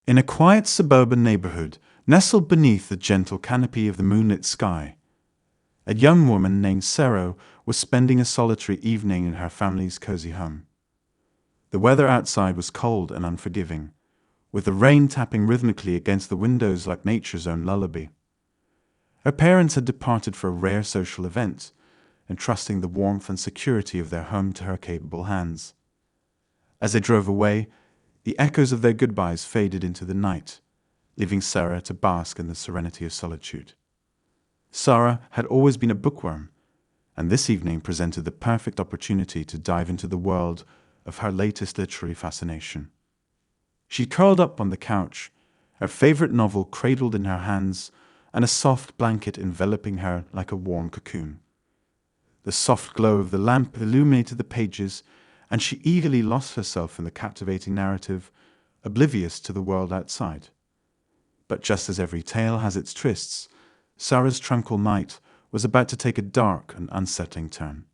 In a quiet suburban neighborhood, nestled beneath the gentle canopy of the moonlit sky, a young woman named Sarah was spending a solitary evening in her family's cozy home. The weather outside was cold and unforgiving, with the rain tapping rhythmically against the windows like nature's own lullaby. Her parents had departed for a rare social event, entrusting the warmth and security of their home to her capable hands. As they drove away, the echoes of their goodbyes faded into the night, leaving Sarah to bask in the serenity of solitude. Sarah had always been a bookworm, and this evening presented the perfect opportunity to dive into the world of her latest literary fascination. She curled up on the couch, her favorite novel cradled in her hands, and a soft blanket enveloping her like a warm cocoon. The soft glow of the lamp illuminated the pages, and she eagerly lost herself in the captivating narrative, oblivious to the world outside. But just as every tale has its twists, Sarah's tranquil night was about to take a dark and unsettling turn.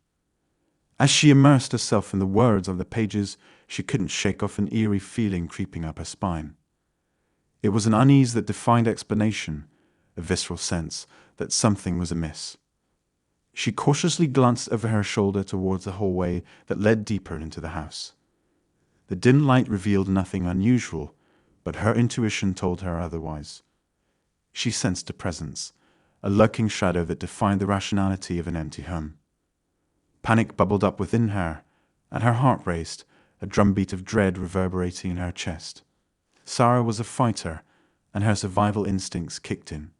As she immersed herself in the words on the pages, she couldn't shake off an eerie feeling creeping up her spine. It was an unease that defied explanation, a visceral sense that something was amiss. She cautiously glanced over her shoulder towards the hallway that led deeper into the house. The dim light revealed nothing unusual, but her intuition told her otherwise. She sensed a presence, a lurking shadow that defied the rationality of an empty home. Panic bubbled up within her, and her heart raced, a drumbeat of dread reverberating in her chest. Sarah was a fighter, and her survival instincts kicked in.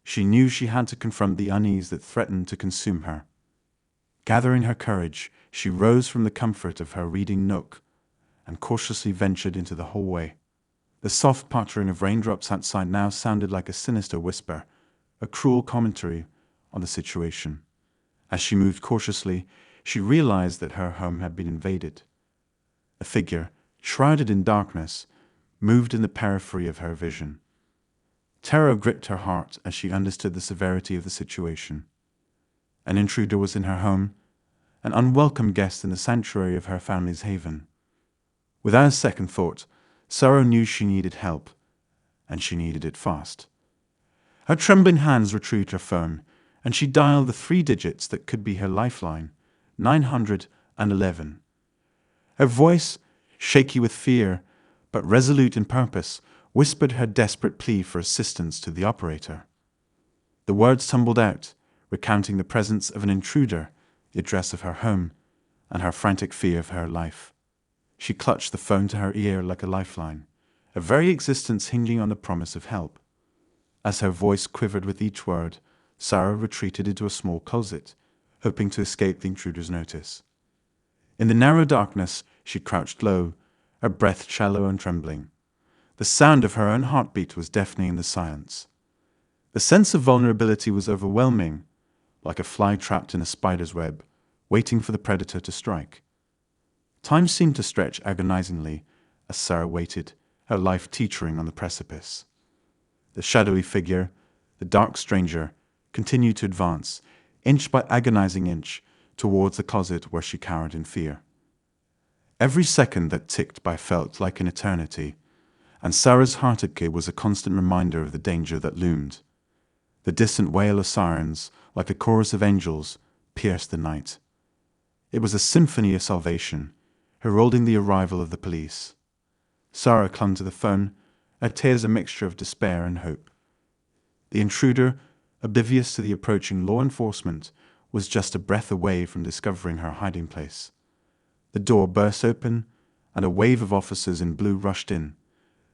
She knew she had to confront the unease that threatened to consume her. Gathering her courage, she rose from the comfort of her reading nook and cautiously ventured into the hallway. The soft pattering of raindrops outside now sounded like a sinister whisper, a cruel commentary on the situation. As she moved cautiously, she realized that her home had been invaded. A figure, shrouded in darkness, moved in the periphery of her vision. Terror gripped her heart as she understood the severity of the situation. An intruder was in her home, an unwelcome guest in the sanctuary of her family's haven. Without a second thought, Sarah knew she needed help, and she needed it fast. Her trembling hands retrieved her phone, and she dialed the 3 digits that could be her lifeline, 911. Her voice, shaky with fear, but resolute in purpose, whispered her desperate plea for assistance to the operator. The words tumbled out, recounting the presence of an intruder, the address of her home, and her frantic fear of her life. She clutched the phone to her ear like a lifeline, her very existence hinging on the promise of help. As her voice quivered with each word, Sarah retreated into a small closet, hoping to escape the intruder's notice. In the narrow darkness, she crouched low, her breath shallow and trembling. The sound of her own heartbeat was deafening in the silence. The sense of vulnerability was overwhelming, like a fly trapped in a spider's web, waiting for the predator to strike. Time seemed to stretch agonizingly as Sarah waited, her life teetering on the precipice. The shadowy figure, the dark stranger, continued to advance, inch by agonizing inch, towards the closet where she cowered in fear. Every second that ticked by felt like an eternity, and Sarah's heartache was a constant reminder of the danger that loomed. The distant wail of sirens, like a chorus of angels, pierced the night. It was a symphony of salvation, heralding the arrival of the police. Sarah clung to the phone, her tears a mixture of despair and hope. The intruder, oblivious to the approaching law enforcement, was just a breath away from discovering her hiding place. The door burst open, and a wave of officers in blue rushed in,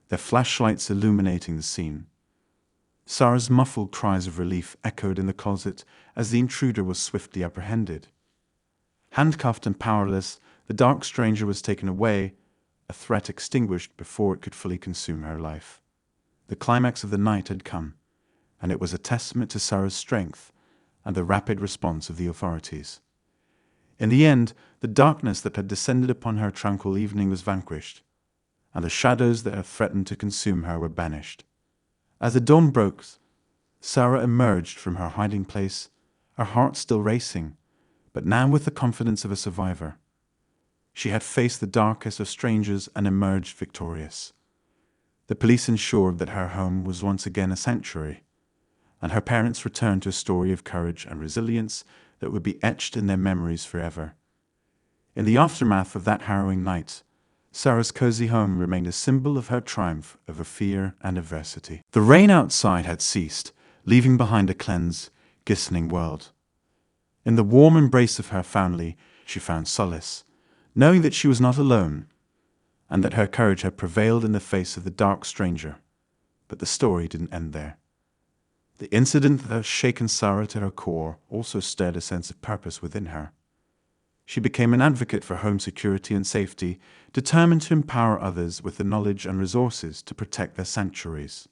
their flashlights illuminating the scene. Sarah's muffled cries of relief echoed in the closet as the intruder was swiftly apprehended. Handcuffed and powerless, the dark stranger was taken away, a threat extinguished before it could fully consume her life. The climax of the night had come, and it was a testament to Sarah's strength and the rapid response of the authorities. In the end, the darkness that had descended upon her tranquil evening was vanquished, and the shadows that had threatened to consume her were banished. As the dawn broke, Sarah emerged from her hiding place, her heart still racing, but now with the confidence of a survivor. She had faced the darkest of strangers and emerged victorious. The police ensured that her home was once again a sanctuary, and her parents returned to a story of courage and resilience that would be etched in their memories forever. In the aftermath of that harrowing night, Sarah's cozy home remained a symbol of her triumph over fear and adversity. The rain outside had ceased, leaving behind a cleansed, glistening world. In the warm embrace of her family, she found solace, knowing that she was not alone, and that her courage had prevailed in the face of the dark stranger. But the story didn't end there. The incident that had shaken Sarah to her core also stirred a sense of purpose within her. She became an advocate for home security and safety, determined to empower others with the knowledge and resources to protect their sanctuaries.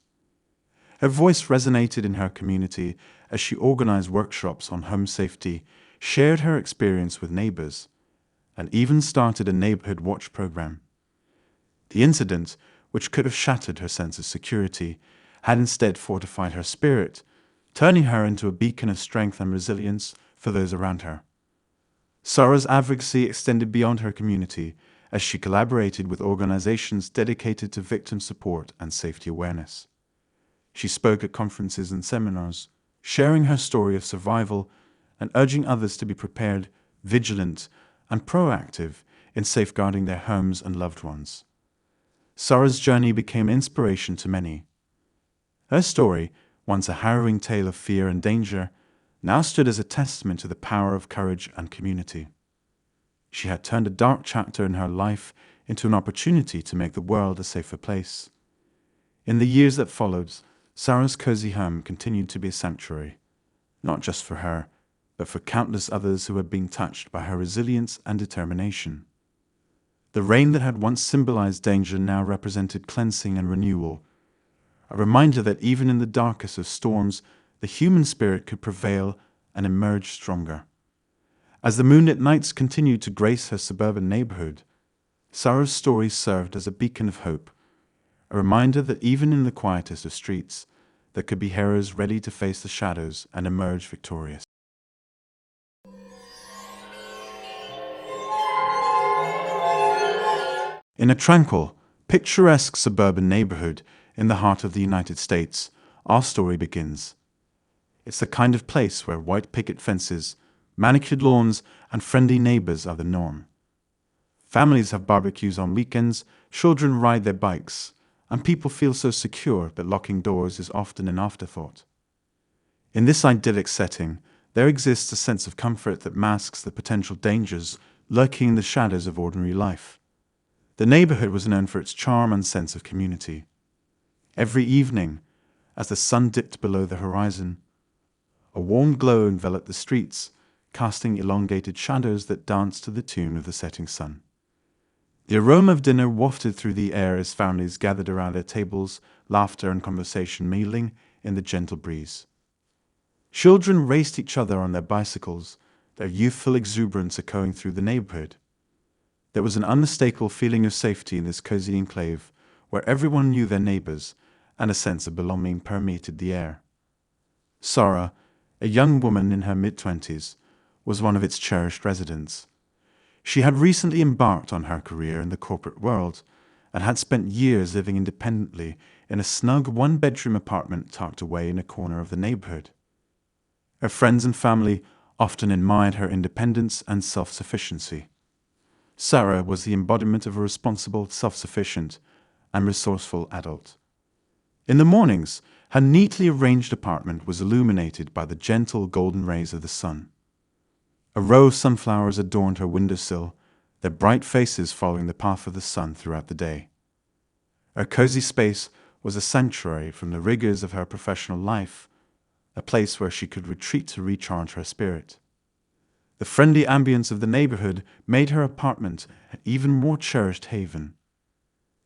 Her voice resonated in her community as she organized workshops on home safety, shared her experience with neighbors, and even started a neighborhood watch program. The incident, which could have shattered her sense of security, had instead fortified her spirit, turning her into a beacon of strength and resilience for those around her. Sarah's advocacy extended beyond her community as she collaborated with organizations dedicated to victim support and safety awareness. She spoke at conferences and seminars, sharing her story of survival and urging others to be prepared, vigilant, and proactive in safeguarding their homes and loved ones. Sarah's journey became inspiration to many. Her story, once a harrowing tale of fear and danger, now stood as a testament to the power of courage and community. She had turned a dark chapter in her life into an opportunity to make the world a safer place. In the years that followed, Sarah's cozy home continued to be a sanctuary, not just for her, but for countless others who had been touched by her resilience and determination. The rain that had once symbolized danger now represented cleansing and renewal, a reminder that even in the darkest of storms, the human spirit could prevail and emerge stronger. As the moonlit nights continued to grace her suburban neighborhood, Sarah's story served as a beacon of hope, a reminder that even in the quietest of streets, there could be heroes ready to face the shadows and emerge victorious. In a tranquil, picturesque suburban neighborhood in the heart of the United States, our story begins. It's the kind of place where white picket fences, manicured lawns, and friendly neighbors are the norm. Families have barbecues on weekends, children ride their bikes, and people feel so secure that locking doors is often an afterthought. In this idyllic setting, there exists a sense of comfort that masks the potential dangers lurking in the shadows of ordinary life. The neighborhood was known for its charm and sense of community. Every evening, as the sun dipped below the horizon, a warm glow enveloped the streets, casting elongated shadows that danced to the tune of the setting sun. The aroma of dinner wafted through the air as families gathered around their tables, laughter and conversation mingling in the gentle breeze. Children raced each other on their bicycles, their youthful exuberance echoing through the neighborhood. There was an unmistakable feeling of safety in this cozy enclave, where everyone knew their neighbors, and a sense of belonging permeated the air. Sarah, a young woman in her mid-20s, was one of its cherished residents. She had recently embarked on her career in the corporate world and had spent years living independently in a snug one-bedroom apartment tucked away in a corner of the neighborhood. Her friends and family often admired her independence and self-sufficiency. Sarah was the embodiment of a responsible, self-sufficient, and resourceful adult. In the mornings, her neatly arranged apartment was illuminated by the gentle golden rays of the sun. A row of sunflowers adorned her windowsill, their bright faces following the path of the sun throughout the day. Her cozy space was a sanctuary from the rigors of her professional life, a place where she could retreat to recharge her spirit. The friendly ambience of the neighborhood made her apartment an even more cherished haven.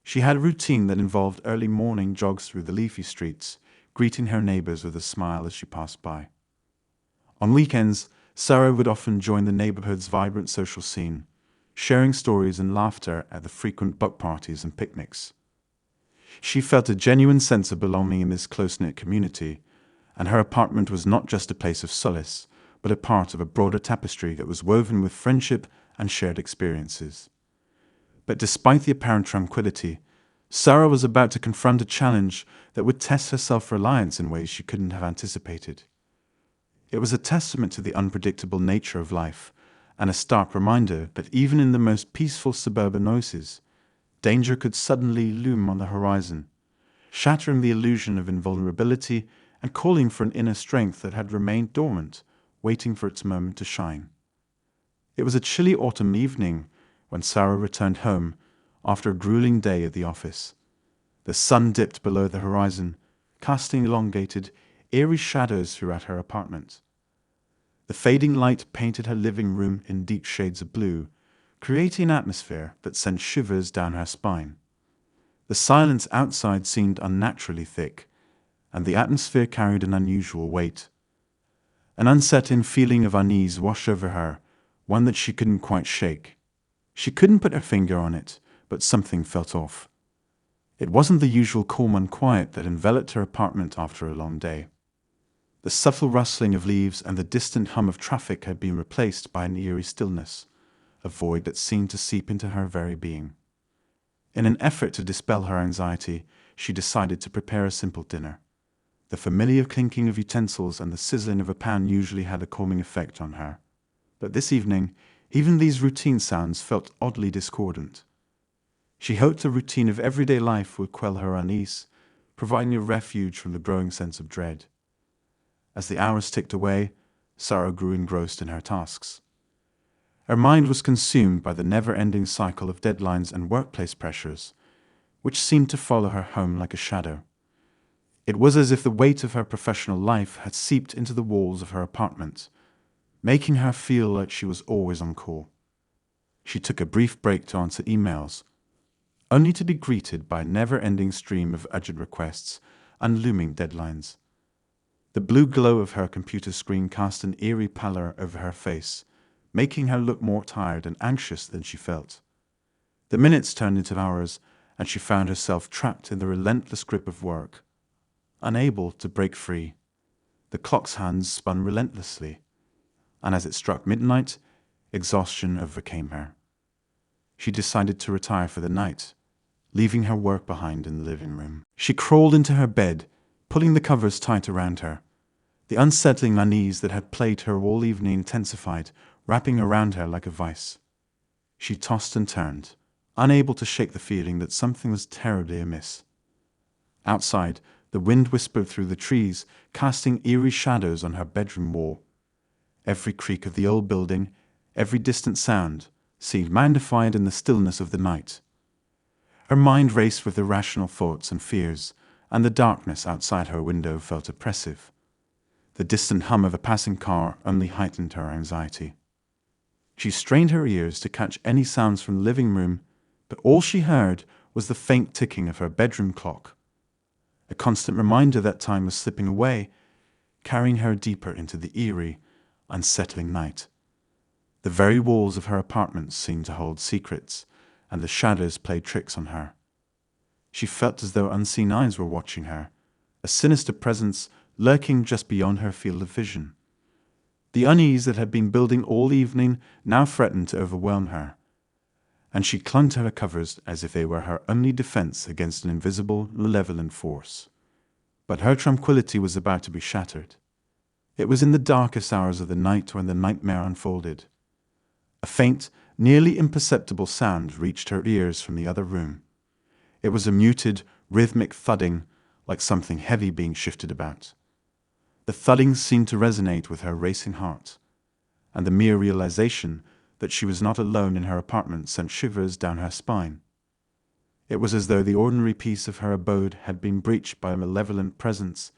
She had a routine that involved early morning jogs through the leafy streets, greeting her neighbors with a smile as she passed by. On weekends, Sarah would often join the neighborhood's vibrant social scene, sharing stories and laughter at the frequent block parties and picnics. She felt a genuine sense of belonging in this close-knit community, and her apartment was not just a place of solace, but a part of a broader tapestry that was woven with friendship and shared experiences. But despite the apparent tranquility, Sarah was about to confront a challenge that would test her self-reliance in ways she couldn't have anticipated. It was a testament to the unpredictable nature of life, and a stark reminder that even in the most peaceful suburban oases, danger could suddenly loom on the horizon, shattering the illusion of invulnerability and calling for an inner strength that had remained dormant, waiting for its moment to shine. It was a chilly autumn evening when Sarah returned home after a grueling day at the office. The sun dipped below the horizon, casting elongated, eerie shadows throughout her apartment. The fading light painted her living room in deep shades of blue, creating an atmosphere that sent shivers down her spine. The silence outside seemed unnaturally thick, and the atmosphere carried an unusual weight. An unsettling feeling of unease washed over her, one that she couldn't quite shake. She couldn't put her finger on it, but something felt off. It wasn't the usual calm and quiet that enveloped her apartment after a long day. The subtle rustling of leaves and the distant hum of traffic had been replaced by an eerie stillness, a void that seemed to seep into her very being. In an effort to dispel her anxiety, she decided to prepare a simple dinner. The familiar clinking of utensils and the sizzling of a pan usually had a calming effect on her. But this evening, even these routine sounds felt oddly discordant. She hoped the routine of everyday life would quell her unease, providing a refuge from the growing sense of dread. As the hours ticked away, Sarah grew engrossed in her tasks. Her mind was consumed by the never-ending cycle of deadlines and workplace pressures, which seemed to follow her home like a shadow. It was as if the weight of her professional life had seeped into the walls of her apartment, making her feel like she was always on call. She took a brief break to answer emails, only to be greeted by a never-ending stream of urgent requests and looming deadlines. The blue glow of her computer screen cast an eerie pallor over her face, making her look more tired and anxious than she felt. The minutes turned into hours, and she found herself trapped in the relentless grip of work, unable to break free. The clock's hands spun relentlessly, and as it struck midnight, exhaustion overcame her. She decided to retire for the night, leaving her work behind in the living room. She crawled into her bed, pulling the covers tight around her. The unsettling unease that had plagued her all evening intensified, wrapping around her like a vice. She tossed and turned, unable to shake the feeling that something was terribly amiss. Outside, the wind whispered through the trees, casting eerie shadows on her bedroom wall. Every creak of the old building, every distant sound, seemed magnified in the stillness of the night. Her mind raced with irrational thoughts and fears, and the darkness outside her window felt oppressive. The distant hum of a passing car only heightened her anxiety. She strained her ears to catch any sounds from the living room, but all she heard was the faint ticking of her bedroom clock, a constant reminder that time was slipping away, carrying her deeper into the eerie, unsettling night. The very walls of her apartment seemed to hold secrets, and the shadows played tricks on her. She felt as though unseen eyes were watching her, a sinister presence lurking just beyond her field of vision. The unease that had been building all evening now threatened to overwhelm her, and she clung to her covers as if they were her only defense against an invisible, malevolent force. But her tranquility was about to be shattered. It was in the darkest hours of the night when the nightmare unfolded. A faint, nearly imperceptible sound reached her ears from the other room. It was a muted, rhythmic thudding, like something heavy being shifted about. The thudding seemed to resonate with her racing heart, and the mere realization that she was not alone in her apartment sent shivers down her spine. It was as though the ordinary peace of her abode had been breached by a malevolent presence,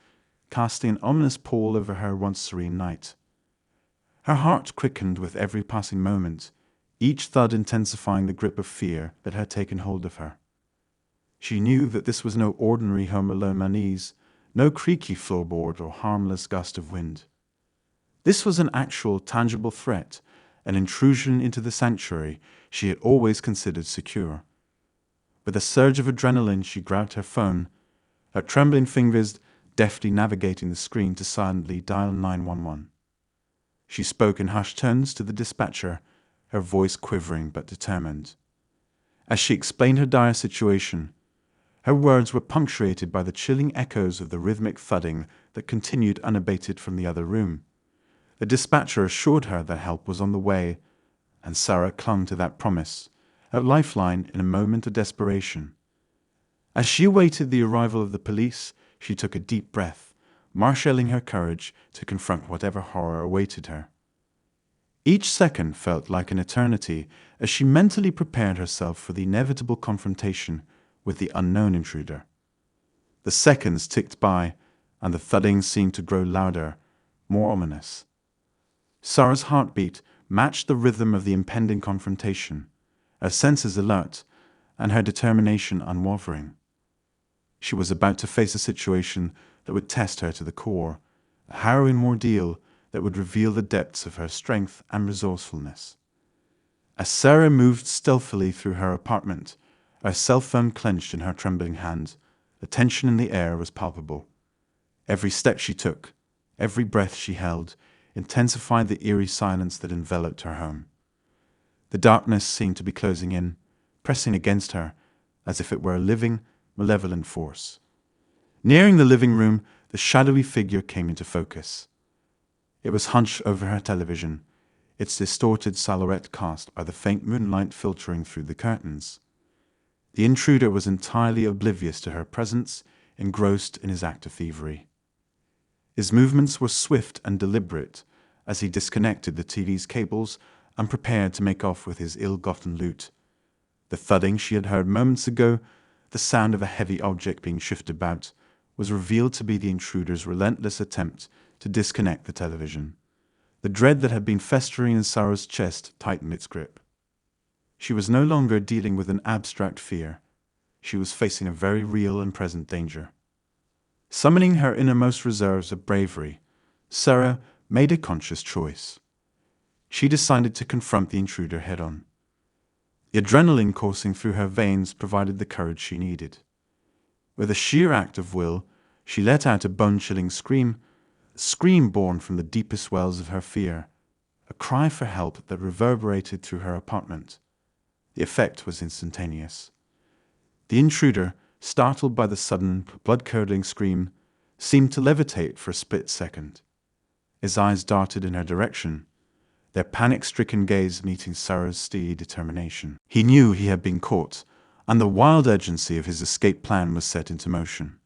casting an ominous pall over her once serene night. Her heart quickened with every passing moment, each thud intensifying the grip of fear that had taken hold of her. She knew that this was no ordinary home alone unease, no creaky floorboard or harmless gust of wind. This was an actual, tangible threat, an intrusion into the sanctuary she had always considered secure. With a surge of adrenaline, she grabbed her phone, her trembling fingers deftly navigating the screen to silently dial 911. She spoke in hushed tones to the dispatcher, her voice quivering but determined. As she explained her dire situation, Her words were punctuated by the chilling echoes of the rhythmic thudding that continued unabated from the other room. The dispatcher assured her that help was on the way, and Sarah clung to that promise, a lifeline in a moment of desperation. As she awaited the arrival of the police, she took a deep breath, marshalling her courage to confront whatever horror awaited her. Each second felt like an eternity as she mentally prepared herself for the inevitable confrontation with the unknown intruder. The seconds ticked by, and the thudding seemed to grow louder, more ominous. Sarah's heartbeat matched the rhythm of the impending confrontation, her senses alert, and her determination unwavering. She was about to face a situation that would test her to the core, a harrowing ordeal that would reveal the depths of her strength and resourcefulness. As Sarah moved stealthily through her apartment, her cell phone clenched in her trembling hand, the tension in the air was palpable. Every step she took, every breath she held, intensified the eerie silence that enveloped her home. The darkness seemed to be closing in, pressing against her, as if it were a living, malevolent force. Nearing the living room, the shadowy figure came into focus. It was hunched over her television, its distorted silhouette cast by the faint moonlight filtering through the curtains. The intruder was entirely oblivious to her presence, engrossed in his act of thievery. His movements were swift and deliberate as he disconnected the TV's cables and prepared to make off with his ill-gotten loot. The thudding she had heard moments ago, the sound of a heavy object being shifted about, was revealed to be the intruder's relentless attempt to disconnect the television. The dread that had been festering in Sarah's chest tightened its grip. She was no longer dealing with an abstract fear. She was facing a very real and present danger. Summoning her innermost reserves of bravery, Sarah made a conscious choice. She decided to confront the intruder head-on. The adrenaline coursing through her veins provided the courage she needed. With a sheer act of will, she let out a bone-chilling scream, a scream born from the deepest wells of her fear, a cry for help that reverberated through her apartment. The effect was instantaneous. The intruder, startled by the sudden, blood-curdling scream, seemed to levitate for a split second. His eyes darted in her direction, their panic-stricken gaze meeting Sarah's steady determination. He knew he had been caught, and the wild urgency of his escape plan was set into motion.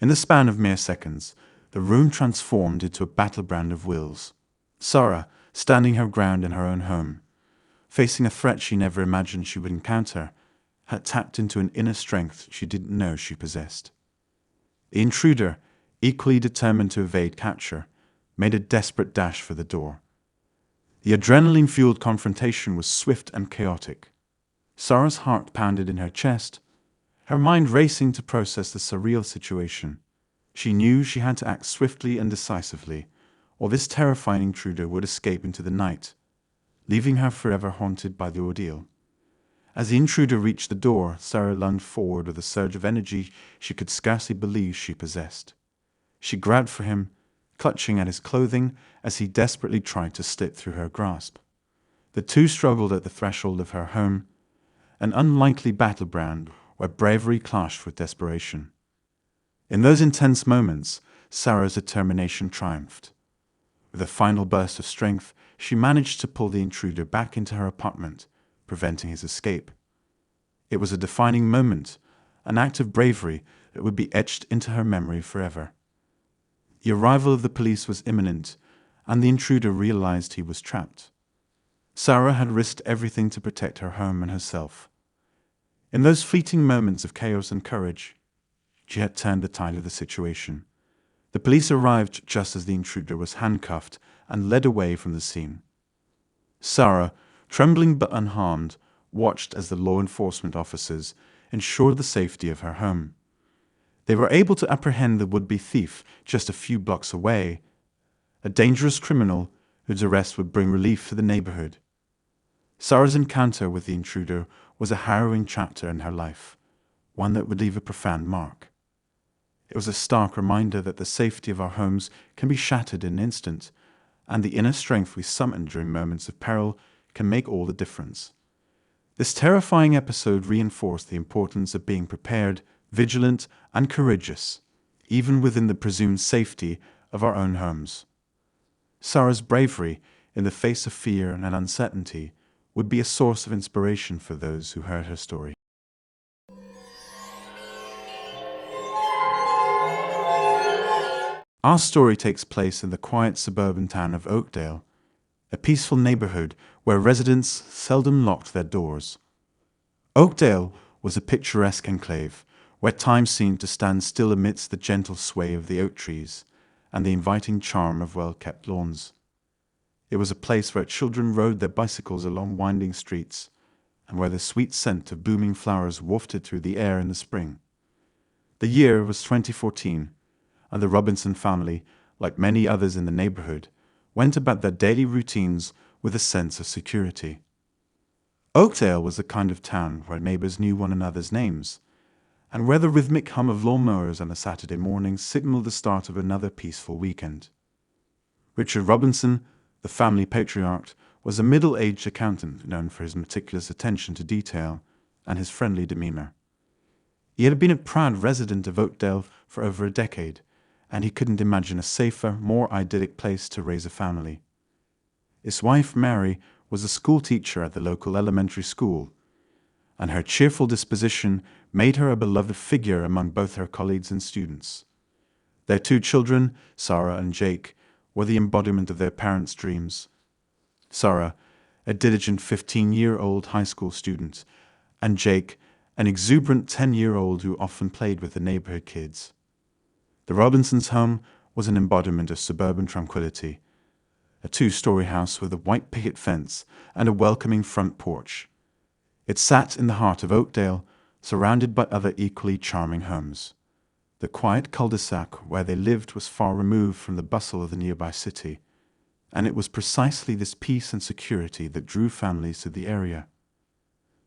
In the span of mere seconds, the room transformed into a battleground of wills. Sarah, standing her ground in her own home, facing a threat she never imagined she would encounter, had tapped into an inner strength she didn't know she possessed. The intruder, equally determined to evade capture, made a desperate dash for the door. The adrenaline-fueled confrontation was swift and chaotic. Sarah's heart pounded in her chest, her mind racing to process the surreal situation. She knew she had to act swiftly and decisively, or this terrifying intruder would escape into the night, leaving her forever haunted by the ordeal. As the intruder reached the door, Sarah lunged forward with a surge of energy she could scarcely believe she possessed. She grabbed for him, clutching at his clothing as he desperately tried to slip through her grasp. The two struggled at the threshold of her home, an unlikely battleground where bravery clashed with desperation. In those intense moments, Sarah's determination triumphed. With a final burst of strength, she managed to pull the intruder back into her apartment, preventing his escape. It was a defining moment, an act of bravery that would be etched into her memory forever. The arrival of the police was imminent, and the intruder realized he was trapped. Sarah had risked everything to protect her home and herself. In those fleeting moments of chaos and courage, she had turned the tide of the situation. The police arrived just as the intruder was handcuffed and led away from the scene. Sarah, trembling but unharmed, watched as the law enforcement officers ensured the safety of her home. They were able to apprehend the would-be thief just a few blocks away, a dangerous criminal whose arrest would bring relief to the neighborhood. Sarah's encounter with the intruder was a harrowing chapter in her life, one that would leave a profound mark. It was a stark reminder that the safety of our homes can be shattered in an instant, and the inner strength we summon during moments of peril can make all the difference. This terrifying episode reinforced the importance of being prepared, vigilant, and courageous, even within the presumed safety of our own homes. Sarah's bravery in the face of fear and uncertainty would be a source of inspiration for those who heard her story. Our story takes place in the quiet suburban town of Oakdale, a peaceful neighborhood where residents seldom locked their doors. Oakdale was a picturesque enclave where time seemed to stand still amidst the gentle sway of the oak trees and the inviting charm of well-kept lawns. It was a place where children rode their bicycles along winding streets and where the sweet scent of blooming flowers wafted through the air in the spring. The year was 2014, and the Robinson family, like many others in the neighborhood, went about their daily routines with a sense of security. Oakdale was the kind of town where neighbors knew one another's names, and where the rhythmic hum of lawnmowers on a Saturday morning signaled the start of another peaceful weekend. Richard Robinson, the family patriarch, was a middle-aged accountant known for his meticulous attention to detail and his friendly demeanor. He had been a proud resident of Oakdale for over a decade, and he couldn't imagine a safer, more idyllic place to raise a family. His wife, Mary, was a school teacher at the local elementary school, and her cheerful disposition made her a beloved figure among both her colleagues and students. Their two children, Sarah and Jake, were the embodiment of their parents' dreams. Sarah, a diligent 15-year-old high school student, and Jake, an exuberant 10-year-old who often played with the neighborhood kids. The Robinsons' home was an embodiment of suburban tranquility, a two-story house with a white picket fence and a welcoming front porch. It sat in the heart of Oakdale, surrounded by other equally charming homes. The quiet cul-de-sac where they lived was far removed from the bustle of the nearby city, and it was precisely this peace and security that drew families to the area.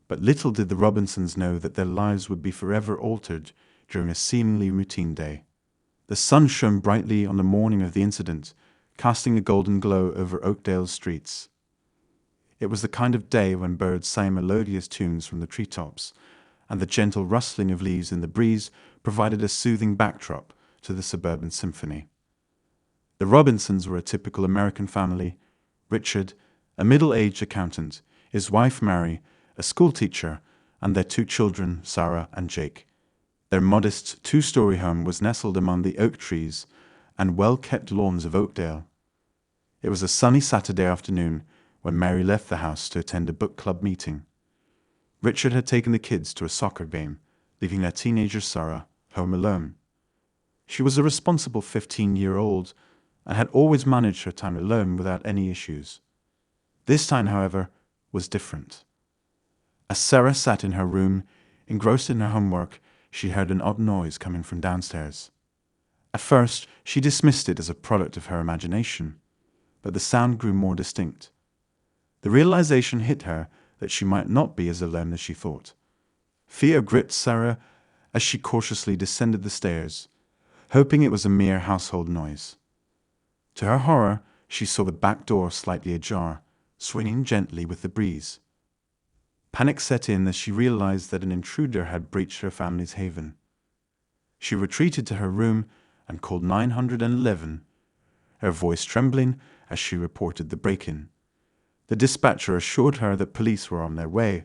But little did the Robinsons know that their lives would be forever altered during a seemingly routine day. The sun shone brightly on the morning of the incident, casting a golden glow over Oakdale's streets. It was the kind of day when birds sang melodious tunes from the treetops, and the gentle rustling of leaves in the breeze provided a soothing backdrop to the suburban symphony. The Robinsons were a typical American family. Richard, a middle-aged accountant, his wife Mary, a schoolteacher, and their two children, Sarah and Jake. Their modest two-story home was nestled among the oak trees and well-kept lawns of Oakdale. It was a sunny Saturday afternoon when Mary left the house to attend a book club meeting. Richard had taken the kids to a soccer game, leaving their teenager Sarah home alone. She was a responsible 15-year-old and had always managed her time alone without any issues. This time, however, was different. As Sarah sat in her room, engrossed in her homework, she heard an odd noise coming from downstairs. At first, she dismissed it as a product of her imagination, but the sound grew more distinct. The realization hit her that she might not be as alone as she thought. Fear gripped Sarah as she cautiously descended the stairs, hoping it was a mere household noise. To her horror, she saw the back door slightly ajar, swinging gently with the breeze. Panic set in as she realized that an intruder had breached her family's haven. She retreated to her room and called 911, her voice trembling as she reported the break-in. The dispatcher assured her that police were on their way.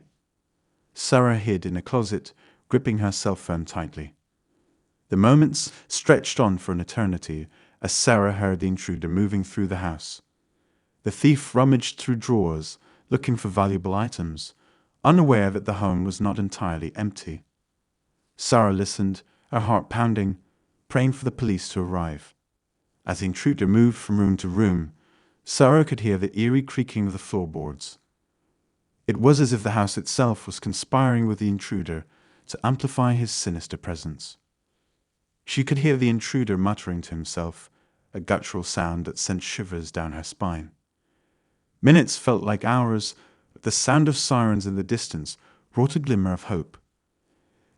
Sarah hid in a closet, gripping her cell phone tightly. The moments stretched on for an eternity as Sarah heard the intruder moving through the house. The thief rummaged through drawers, looking for valuable items, unaware that the home was not entirely empty. Sarah listened, her heart pounding, praying for the police to arrive. As the intruder moved from room to room, Sarah could hear the eerie creaking of the floorboards. It was as if the house itself was conspiring with the intruder to amplify his sinister presence. She could hear the intruder muttering to himself, a guttural sound that sent shivers down her spine. Minutes felt like hours, but the sound of sirens in the distance brought a glimmer of hope.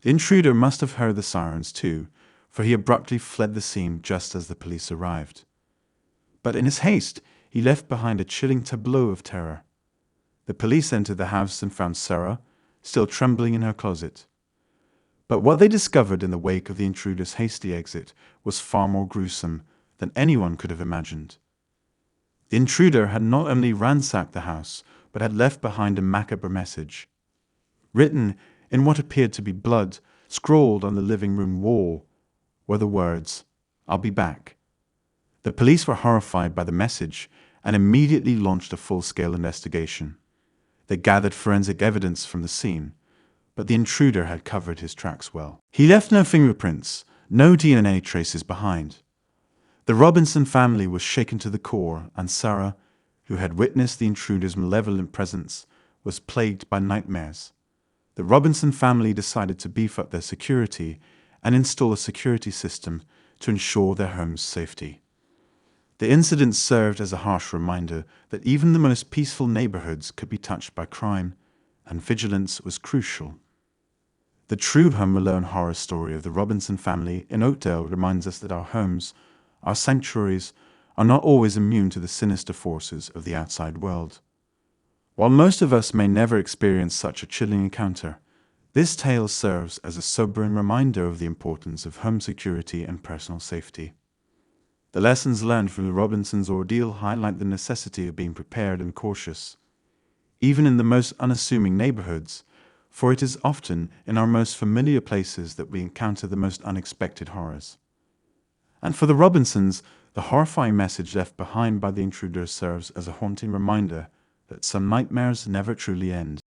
The intruder must have heard the sirens too, for he abruptly fled the scene just as the police arrived. But in his haste, he left behind a chilling tableau of terror. The police entered the house and found Sarah, still trembling in her closet. But what they discovered in the wake of the intruder's hasty exit was far more gruesome than anyone could have imagined. The intruder had not only ransacked the house, but had left behind a macabre message. Written in what appeared to be blood, scrawled on the living room wall, were the words, "I'll be back." The police were horrified by the message and immediately launched a full-scale investigation. They gathered forensic evidence from the scene, but the intruder had covered his tracks well. He left no fingerprints, no DNA traces behind. The Robinson family was shaken to the core, and Sarah, who had witnessed the intruder's malevolent presence, was plagued by nightmares. The Robinson family decided to beef up their security and install a security system to ensure their home's safety. The incident served as a harsh reminder that even the most peaceful neighborhoods could be touched by crime, and vigilance was crucial. The true Home Alone horror story of the Robinson family in Oakdale reminds us that our homes, our sanctuaries, are not always immune to the sinister forces of the outside world. While most of us may never experience such a chilling encounter, this tale serves as a sobering reminder of the importance of home security and personal safety. The lessons learned from the Robinsons' ordeal highlight the necessity of being prepared and cautious, even in the most unassuming neighborhoods, for it is often in our most familiar places that we encounter the most unexpected horrors. And for the Robinsons, the horrifying message left behind by the intruder serves as a haunting reminder that some nightmares never truly end.